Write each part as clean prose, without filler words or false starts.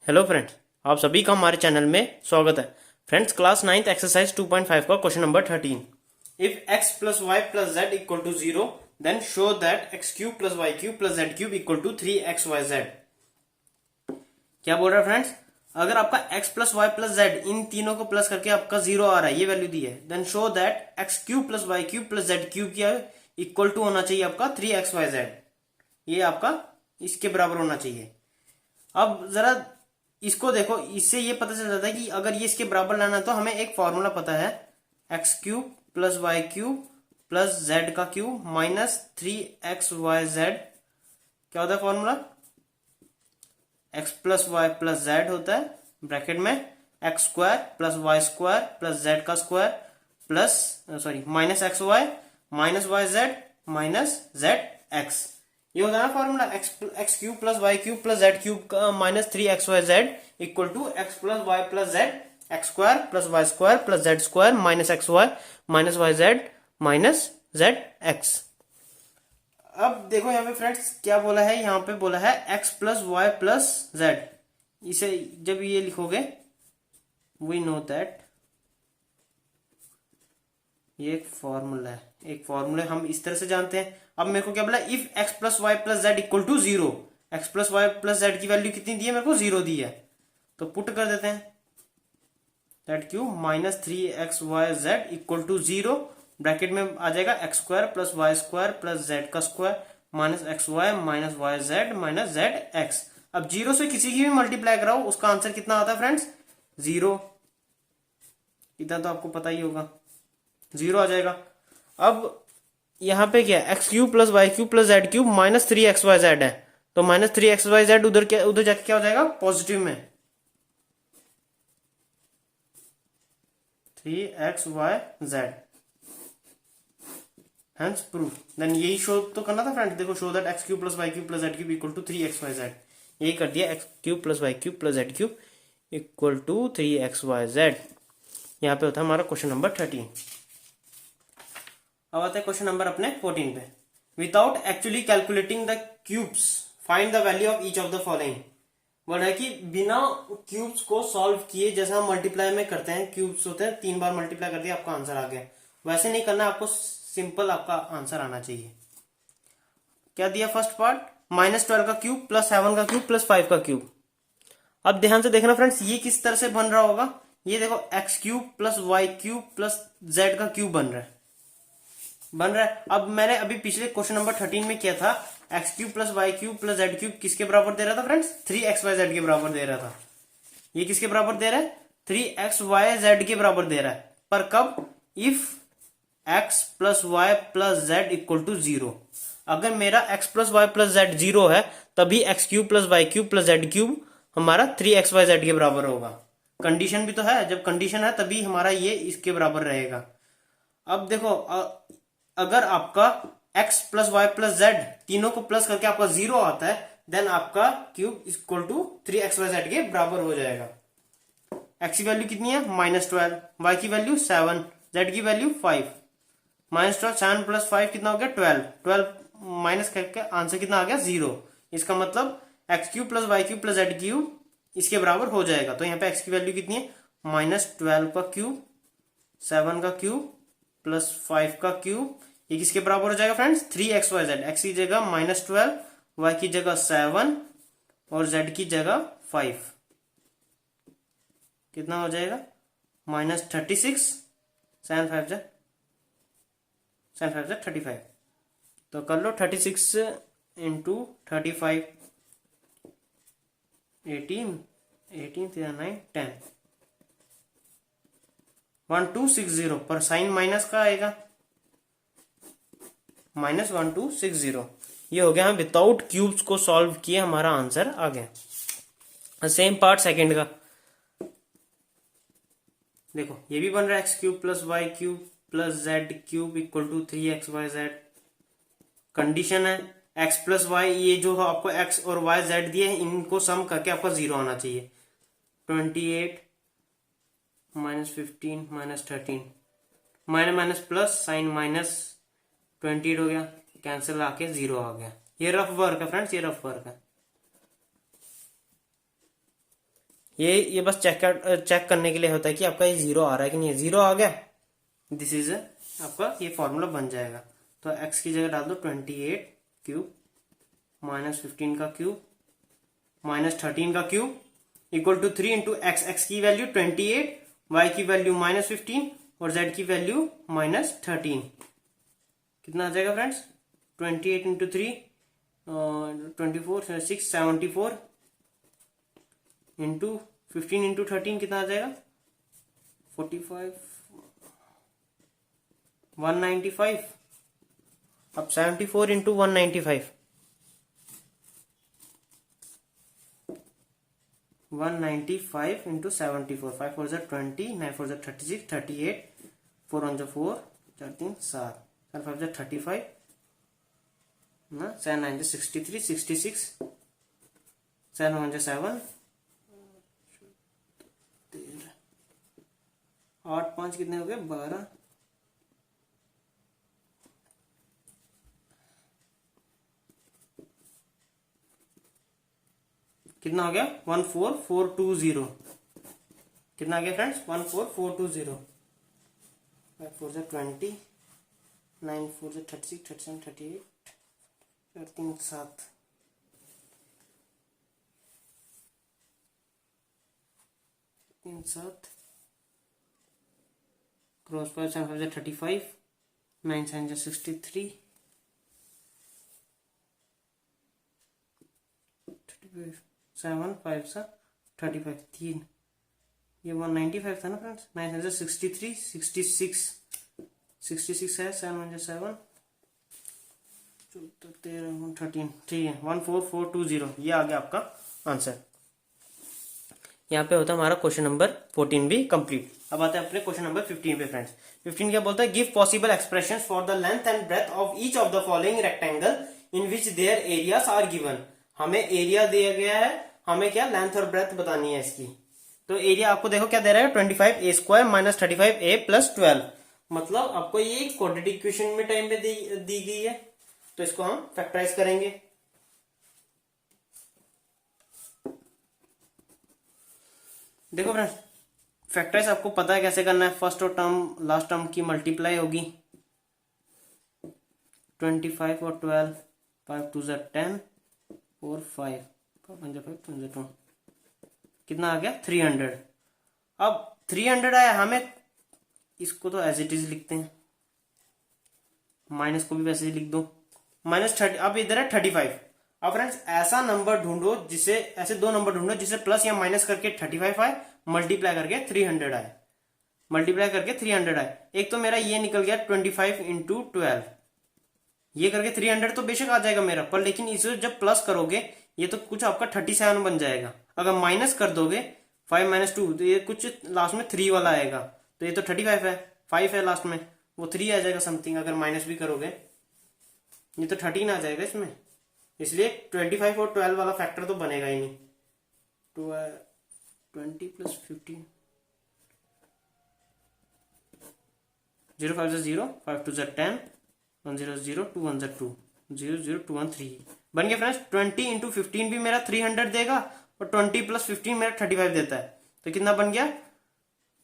Hello friends, आप सभी का हमारे चैनल में स्वागत है। फ्रेंड्स, क्लास 9th एक्सरसाइज 2.5 का question number 13। If x plus Y plus Z equal to 0 then show that x cube plus Y cube plus Z cube equal to 3xyz। क्या बोल रहा है फ्रेंड्स? अगर आपका x plus Y plus Z इन तीनों को प्लस करके आपका 0 आ रहा है, ये वैल्यू दी है, then show that x cube plus Y cube plus Z cube क्या इक्वल टू होना चाहिए आपका 3xyz। ये आपका इसके बराबर होना चाहिए। अब जरा इसको देखो, इससे ये पता चल जाता है कि अगर ये इसके बराबर लाना है तो हमें एक फॉर्मूला पता है, x cube plus Y cube plus Z का क्यूब माइनस 3xyz। क्या होता है formula? X plus Y plus Z होता है ब्रैकेट में X square plus Y square plus Z का square plus minus x Y Z minus Z X. ये होता है ना formula, X cube plus Y cube plus Z cube minus 3xyz equal to X plus Y plus Z X square plus Y square plus z square minus x Y minus Y Z minus Z x. अब देखो यहाँ पे friends क्या बोला है, यहाँ पे बोला है x plus Y plus z. इसे जब ये लिखोगे, वी नो दैट ये एक फॉर्मूला है, एक फॉर्मूला हम इस तरह से जानते हैं। अब मेरे को क्या बोला, if x plus Y plus Z equal to 0, x plus Y plus z की वैल्यू कितनी दी है मेरे को? 0 दी है, तो पुट कर देते हैं that cube minus 3xyz equal to 0। Bracket में आ जाएगा X square plus Y square plus Z का square minus x Y minus Y Z minus Z x. अब 0 से किसी की भी मल्टीप्लाई कराओ, उसका आंसर कितना आता है फ्रेंड्स? 0। इतना तो आपको पता ही होगा, 0 आ जाएगा। अब यहाँ पे क्या, x cube plus Y cube plus Z cube minus 3xyz है, तो माइनस 3xyz उधर जाके क्या हो जाएगा? पॉजिटिव में 3xyz। Hence proof. देन यही शो तो करना था फ्रेंड्स। देखो, show that x cube plus Y cube plus Z cube equal to 3xyz। यही कर दिया, x cube plus Y cube plus Z cube equal to 3xyz। यहाँ पे होता है हमारा क्वेश्चन नंबर 13। अब आता है क्वेश्चन नंबर अपने 14 पे। Without actually calculating the cubes find the value of each of the following. बोल रहा है कि बिना क्यूब्स को सॉल्व किए, जैसा हम मल्टीप्लाई में करते हैं, क्यूब्स होते हैं, 3 बार मल्टीप्लाई कर दिया आपका आंसर आ गया, वैसे नहीं करना, आपको सिंपल आपका आंसर आना चाहिए। क्या दिया फर्स्ट पार्ट? -12 का क्यूब प्लस 7 का क्यूब प्लस 5 का क्यूब। अब ध्यान से देखना फ्रेंड्स, ये किस तरह से बन रहा होगा। ये देखो, x cube plus Y cube plus Z का क्यूब बन रहा है। अब मैंने अभी पिछले क्वेश्चन नंबर 13 में किया था, x cube plus Y cube plus Z cube किसके बराबर दे रहा था फ्रेंड्स? 3xyz के बराबर दे रहा था। ये किसके बराबर दे रहा है? 3xyz के बराबर दे रहा है। पर कब? If x plus Y plus Z equal to 0। अगर मेरा x plus Y plus z 0 है, तभी x cube plus Y cube plus Z cube हमारा 3xyz के बराबर होगा। कंडीशन भी तो है, जब कंडीशन है तभी हमारा ये इसके बराबर रहेगा। अब देखो, अगर आपका x plus Y plus z तीनों को प्लस करके आपका 0 आता है, देन आपका क्यूब इक्वल टू 3xyz के बराबर हो जाएगा। x की वैल्यू कितनी है? -12, y की वैल्यू 7, z की वैल्यू 5। -12, 7 प्लस 5 कितना हो गया? 12 माइनस करके आंसर कितना आ गया? 0। इसका मतलब x cube plus Y cube plus Z cube इसके बराबर हो जाएगा। तो यहाँ पे x की वैल्यू कितनी है? -12 का क्यूब, 7 का क्यूब प्लस 5 का क्यूब। ये किसके बराबर हो जाएगा फ्रेंड्स? 3xyz। x की जगह -12, y की जगह 7 और z की जगह 5। कितना हो जाएगा? -36, 7 5 35। तो कर लो 36 इंटू 35, 18 9 10, 1260। पर साइन माइनस का आएगा, -1260। ये हो गया, हम विदाउट क्यूब्स को सॉल्व किए हमारा आंसर आ गया। सेम पार्ट सेकंड का देखो, ये भी बन रहा है x cube plus Y cube plus Z cube equal to 3xyz। Condition है x प्लस वाई, ये जो आपको x और y z दिए हैं, इनको सम करके आपका 0 आना चाहिए। 28 -15 -13 माइनस प्लस साइन -28 हो गया, कैंसिल आके 0 आ गया। ये रफ वर्क है फ्रेंड्स, ये रफ वर्क है। ये बस चेक करने के लिए होता है कि आपका ये 0 आ रहा है कि नहीं है। 0 आ गया, दिस इज आपका ये फॉर्मूला बन जाएगा। तो x की जगह डाल दो 28 क्यूब माइनस 15 का क्यूब माइनस 13 का cube equal to 3 into x. X की वैल्यू 28, y की वैल्यू माइनस 15 और z की वैल्यू माइनस 13। कितना आ जाएगा फ्रेंड्स? 28 इंटू 3 24 6 74 इंटू 15 इंटू 13 कितना आ जाएगा? 45 195। अब 74 इंटू 195 195 इंटू 74 5 4 20 9 4 36 38 4 1 4 4 3 7 4 5 35 ना 7 9 63 66 7 1 7 8 5 कितने हो गए? 12। कितना हो गया? 14420। कितना आ गया फ्रेंड्स? 14420। 5 4 20 9 4 36 37 38 4 3 7 3 7 क्रॉस 5 7 5 35 9 7 63 35 7 5 सा 35 3। ये 195 था ना फ्रेंड्स। 9 7 63 66 66 है 7 7 13 13। ठीक है 14420 ये आ गया आपका आंसर। यहाँ पे होता है हमारा क्वेश्चन नंबर 14 भी कंप्लीट। अब आते हैं अपने क्वेश्चन नंबर 15 पे फ्रेंड्स। 15 क्या बोलता है? Give possible expressions for the length and breadth of each of the following rectangle in which their areas are given. हमें एरिया दिया गया है, हमें क्या लेंथ और ब्रेथ बतानी है इसकी। तो एरिया आपको देखो क्या दे रहा है? 25a² minus 35a plus 12। मतलब आपको ये क्वाड्रेटिक इक्वेशन में टाइम पे दी गई है, तो इसको हम फैक्टराइज करेंगे। देखो फ्रेंड्स, फैक्टराइज आपको पता है कैसे करना है। फर्स्ट और टर्म लास्ट टर्म की मल्टीप्लाई होगी। 25 और 12 5 2 10 और 5 5 2 2 कितना आ गया? 300। अब 300 आया, हमें इसको तो एज इट इज लिखते हैं, माइनस को भी वैसे ही लिख दो -30। अब इधर है 35। अब फ्रेंड्स ऐसा नंबर ढूंढो जिसे, ऐसे दो नंबर ढूंढो जिसे प्लस या माइनस करके 35 आए, मल्टीप्लाई करके 300 आए, मल्टीप्लाई करके 300 आए। एक तो मेरा ये निकल गया 25 इंटू 12, ये करके 300 तो बेशक आ जाएगा मेरा, पर लेकिन इसे जब प्लस करोगे ये तो कुछ आपका 37 बन जाएगा। अगर माइनस कर दोगे 5 - 2 तो ये कुछ लास्ट में 3 वाला आएगा, तो ये तो 35 है, 5 है लास्ट में, वो 3 आ जाएगा समथिंग। अगर माइनस भी करोगे ये तो 13 आ जाएगा इसमें, इसलिए 25 और 12 वाला फैक्टर तो बनेगा ही नहीं। 20 + 15 0 5 0 5 2 10 1 0 0 2 1 2 0 0 2 1 3 बन गया फ्रेंड्स। 20 इंटू 15 भी मेरा 300 देगा और 20 + 15 मेरा 35 देता है, तो कितना बन गया?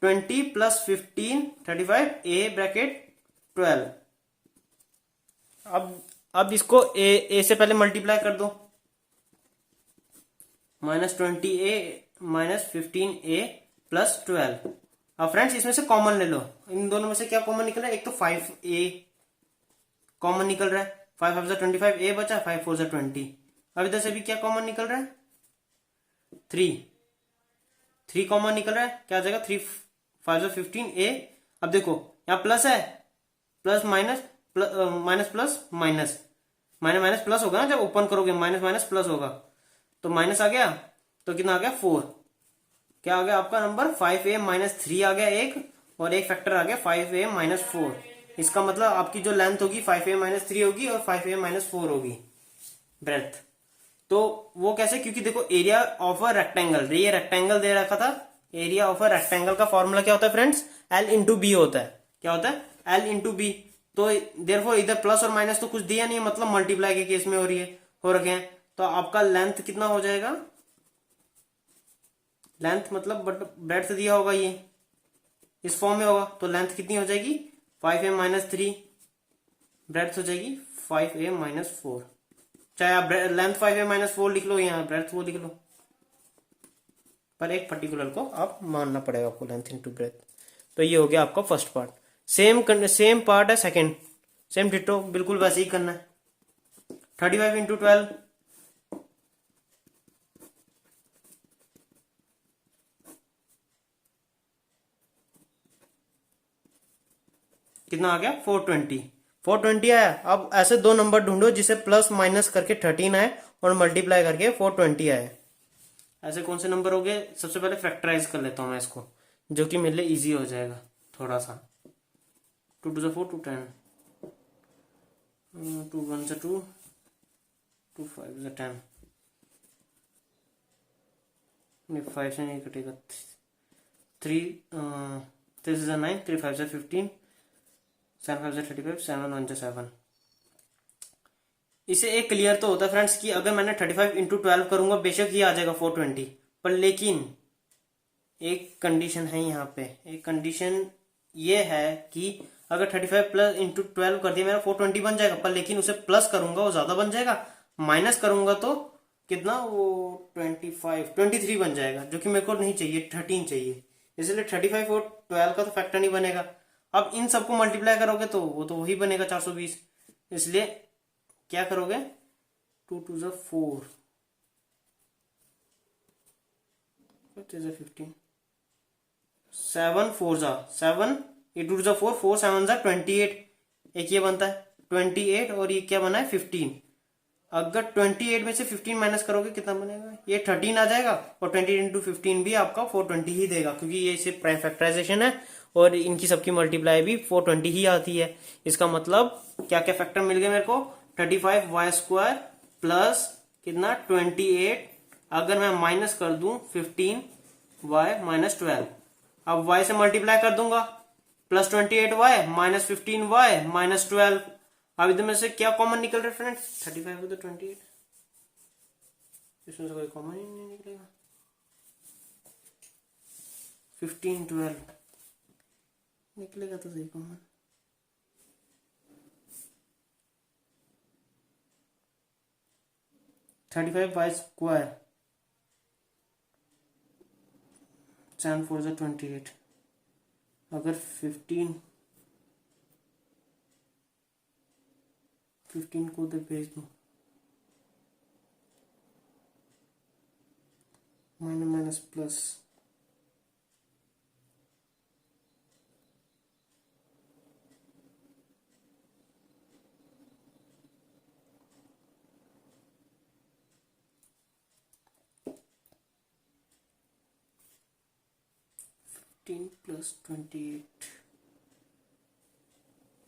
20 + 15 35 a ब्रैकेट 12। अब इसको ए से पहले मल्टीप्लाई कर दो, -20a -15a प्लस 12। अब फ्रेंड्स इसमें से कॉमन ले लो, इन दोनों में से क्या कॉमन निकल रहा है? एक तो 5a कॉमन निकल रहा है, 5 5 25 a बचा, 5 4 20। अब इधर से भी क्या कॉमन निकल रहा है? 3 कॉमन निकल रहा है, क्या आ जाएगा? 3 5 15 a। अब देखो यहाँ प्लस है, plus minus minus plus minus minus plus होगा ना, जब ओपन करोगे माइनस माइनस प्लस होगा, तो माइनस आ गया, तो कितना आ गया? 4। क्या आ गया आपका नंबर? 5a - 3 आ गया एक, और एक फैक्टर आ गया 5a - 4। इसका मतलब आपकी जो लेंथ होगी 5a - 3 होगी और 5a - 4 होगी ब्रेथ। तो वो कैसे? क्योंकि देखो एरिया ऑफ अ रेक्टेंगल, ये रेक्टेंगल दे रखा था, एरिया ऑफ अ रेक्टेंगल का फॉर्मूला क्या होता है फ्रेंड्स? L × B होता है। क्या होता है? L × B। तो देयरफॉर इधर प्लस और माइनस तो कुछ दिया नहीं, मतलब मल्टीप्लाई के केस में हो रखे हैं, तो आपका लेंथ कितना हो जाएगा? लेंथ मतलब बट ब्रेड्थ दिया होगा, ये इस फॉर्म में होगा, तो लेंथ कितनी हो जाएगी 5a माइनस 3, ब्रेड्थ हो जाएगी 5a माइनस 4। चाहे आप लेंथ 5a माइनस 4 लिख लो, यहाँ ब्रेड्थ वो लिख लो, पर एक पर्टिकुलर को आप मानना पड़ेगा आपको, लेंथ इनटू ब्रेड्थ। तो ये हो गया आपका फर्स्ट पार्ट। सेम पार्ट है सेकंड, सेम डिटो, बिल्कुल वैसे ही करना है। 35 इंटू 12 कितना आ गया 420। 420 आया। अब ऐसे दो नंबर ढूंढो जिसे प्लस माइनस करके 13 आए और मल्टीप्लाई करके 420 आए। ऐसे कौन से नंबर हो गए? सबसे पहले फैक्टराइज कर लेता हूं मैं इसको, जो कि मेरे लिए इजी हो जाएगा थोड़ा सा। 2 टू 4 2 10, 2 1 2, 2 5 10, 5 से नहीं कटेगा, 3 3 से 9, 3 5 से 15, 7 5 से 35, 7 1 से 7। इसे एक क्लियर तो होता है फ्रेंड्स कि अगर मैंने 35 इंटू 12 करूंगा बेशक ये आ जाएगा 420, पर लेकिन एक कंडीशन है यहाँ पे। एक कंडीशन ये है कि अगर 35 प्लस इंटू 12 कर दिया मेरा 420 बन जाएगा, पर लेकिन उसे प्लस करूंगा वो ज्यादा बन जाएगा, माइनस करूंगा तो कितना, वो 23 बन जाएगा, जो कि मेरे को नहीं चाहिए, 13 चाहिए। इसलिए 35 और 12 का तो फैक्टर नहीं बनेगा। अब इन सबको मल्टीप्लाई करोगे तो वो तो वही बनेगा 420। इसलिए क्या करोगे, 2 2 जा 4, 15, 7 4 जा 7, 8 2 जा 4, 4 7 जा 28, एक ये बनता है 28 और ये क्या बना है 15। अगर 28 में से 15 माइनस करोगे कितना बनेगा, ये 13 आ जाएगा, और 20 इंटू 15 भी आपका 420 ही देगा, क्योंकि ये सिर्फ प्राइम फैक्टराइजेशन है और इनकी सबकी मल्टीप्लाई भी 420 ही आती है। इसका मतलब क्या क्या फैक्टर मिल गए मेरे को, 35 वाई स्क्वायर प्लस कितना 28, अगर मैं माइनस कर दूं 15 वाई माइनस 12, अब वाई से मल्टीप्लाई कर दूंगा, plus 28 y minus 15 y minus 12। अब इधर में से क्या कॉमन निकल रहा है फ्रेंड्स, 35 with 28, इसमें से कोई कॉमन ही नहीं निकलेगा। 15 12 निकलेगा तो सही कॉमन। 35 वाई स्क्वायर, 7 4 जा 28, अगर 15 को उधर भेज दो, माइनस माइनस प्लस, प्लस 28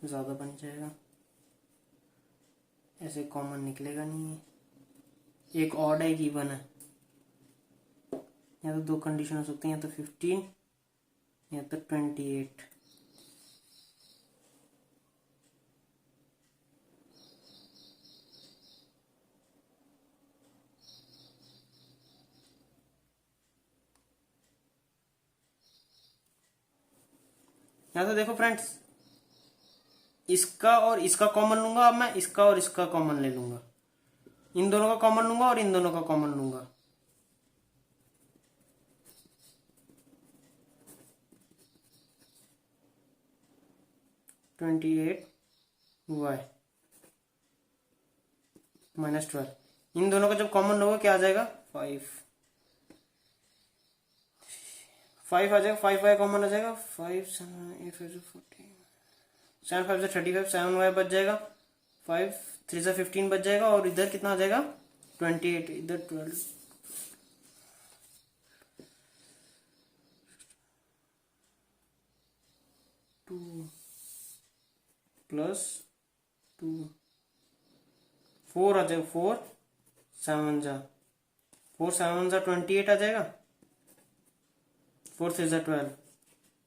ज्यादा बन जाएगा, ऐसे कॉमन निकलेगा नहीं है। एक ऑड है, एक इवन है, या तो दो कंडीशन हो सकती है, या तो 15 या तो 28। या तो देखो फ्रेंड्स, इसका और इसका कॉमन लूंगा, अब मैं इसका और इसका कॉमन ले लूंगा, इन दोनों का कॉमन लूंगा और इन दोनों का कॉमन लूंगा। (28 y माइनस 12), इन दोनों का जब कॉमन होगा क्या आ जाएगा 5 आ जाएगा, 5 y कॉमन आ जाएगा, 5 7 8 5 14, 7 5 से 35, 7 y बच जाएगा, 5 3 से 15 बच जाएगा, और इधर कितना आ जाएगा 28, इधर 12, प्लस 2 4 आ जाएगा, 4 7 जा 28 आ जाएगा, 4 3 जा 12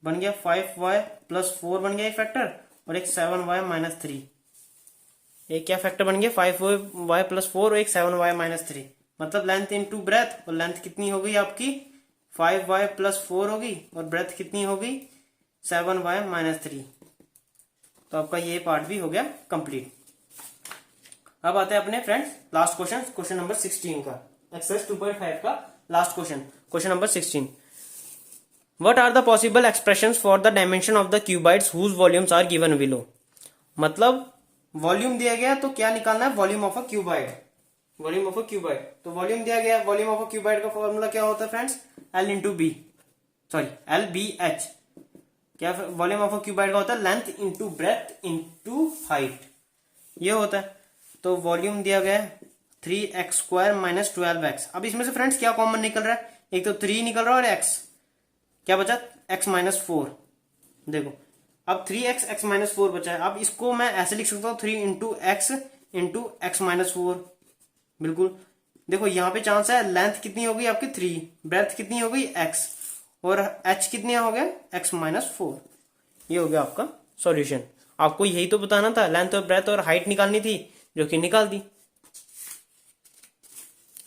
बन गया, 5y प्लस 4 बन गया एक फैक्टर, और एक 7y माइनस 3, एक क्या फैक्टर बन गया 5y प्लस 4 और एक 7y माइनस 3। मतलब लेंथ इनटू ब्रेथ, और लेंथ कितनी हो गई आपकी 5y प्लस 4 होगी और ब्रेथ कितनी होगी 7y माइनस 3। तो आपका ये पार्ट भी हो गया कंप्लीट। अब आते हैं अपने फ्रेंड्स लास्ट क्वेश्चन नंबर 16 का, एक्सरसाइज 2.5 का last question number 16। What are the possible expressions for the dimension of the cuboids whose volumes are given below? मतलब वॉल्यूम दिया गया तो क्या निकालना है, volume of a cuboid. Volume of a cuboid, तो वॉल्यूम दिया गया, वॉल्यूम ऑफ अ क्यूबाइड का फॉर्मूला क्या होता है फ्रेंड्स, एल बी एच। क्या वॉल्यूम ऑफ अ क्यूबाइड का होता है, length into breadth into height, ये होता है। तो वॉल्यूम दिया गया है 3x² माइनस 12x। अब इसमें से फ्रेंड्स क्या कॉमन निकल रहा है, एक तो 3 निकल रहा है और x, क्या बचा x माइनस 4। देखो अब 3x x माइनस 4 बचा है। अब इसको मैं ऐसे लिख सकता हूँ 3 इंटू x माइनस 4। बिल्कुल देखो यहाँ पे चांस है, लेंथ कितनी होगी आपकी 3, ब्रेथ कितनी होगी x, और h कितनी हो गया x माइनस 4। ये हो गया आपका सॉल्यूशन। आपको यही तो बताना था, लेंथ और ब्रेथ और हाइट निकालनी थी, जो कि निकाल दी।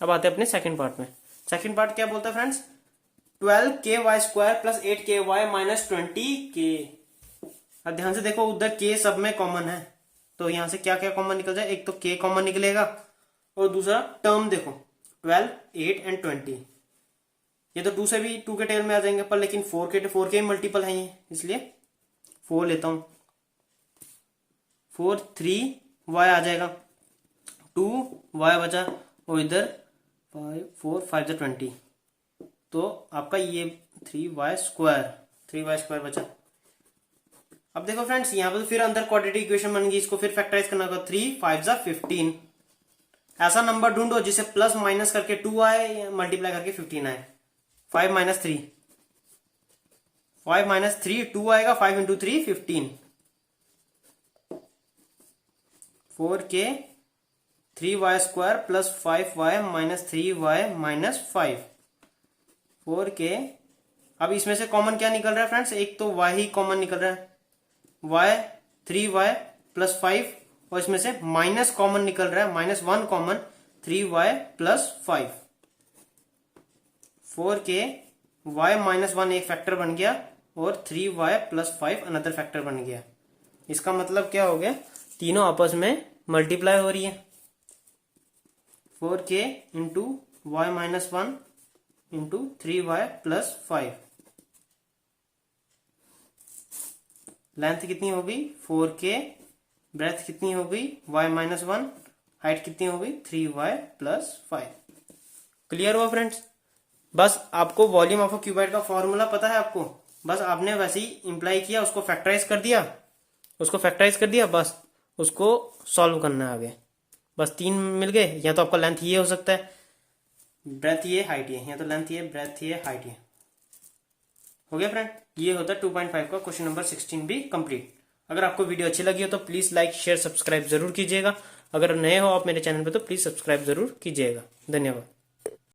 अब आते हैं अपने सेकंड पार्ट में। सेकंड पार्ट क्या बोलता है friends, 12ky² plus 8ky minus 20k। अब ध्यान से देखो उधर k सब में कॉमन है, तो यहां से क्या क्या कॉमन निकल जाए, एक तो k कॉमन निकलेगा और दूसरा टर्म देखो 12, 8 एंड 20। ये तो 2 से भी 2 के टेल में आ जाएंगे पर, लेकिन 4 के मल्टीपल है ये, इसलिए 4 लेता हूं। 4 3y आ जाएगा, 2y बचा और इधर 5 4 5 20, तो आपका ये 3y² बचा। अब देखो फ्रेंड्स यहाँ पे तो फिर अंदर क्वाड्रेटिक इक्वेशन बन गई, इसको फिर फैक्टराइज करना होगा। 3 5 15। ऐसा नंबर ढूंढो जिसे प्लस माइनस करके 2 आए या मल्टीप्लाई करके 15 आए। 5 माइनस 3 2 आएगा, 5 into 3 15। 4k 3y² plus 5y minus 3y minus 5 4k। अब इसमें से कॉमन क्या निकल रहा है फ्रेंड्स, एक तो y ही कॉमन निकल रहा है, y 3y प्लस 5, और इसमें से माइनस कॉमन निकल रहा है, -1 common 3y plus 5। 4k y -1 एक फैक्टर बन गया और 3y प्लस 5 अनदर फैक्टर बन गया। इसका मतलब क्या हो गया, तीनों आपस में मल्टीप्लाई हो रही है। 4k into y -1 into 3y plus 5। Length कितनी हो गई 4k, ब्रेथ कितनी हो गई y -1, हाइट कितनी हो गई 3y प्लस 5। क्लियर हुआ फ्रेंड्स। बस आपको वॉल्यूम ऑफ अ क्यूबाइड का फॉर्मूला पता है आपको, बस आपने वैसे ही इंप्लाई किया, उसको फैक्टराइज कर दिया, बस उसको सॉल्व करना है आगे। बस 3 मिल गए, या तो आपका लेंथ ये हो सकता है, ब्रेथ ये, हाइट ये, या तो लेंथ ये, ब्रेथ ये, हाइट ये। हो गया फ्रेंड, ये होता है 2.5 का क्वेश्चन नंबर 16 भी कंप्लीट। अगर आपको वीडियो अच्छी लगी हो तो प्लीज लाइक शेयर सब्सक्राइब जरूर कीजिएगा। अगर नए हो आप मेरे चैनल पे तो प्लीज सब्सक्राइब जरूर कीजिएगा। धन्यवाद।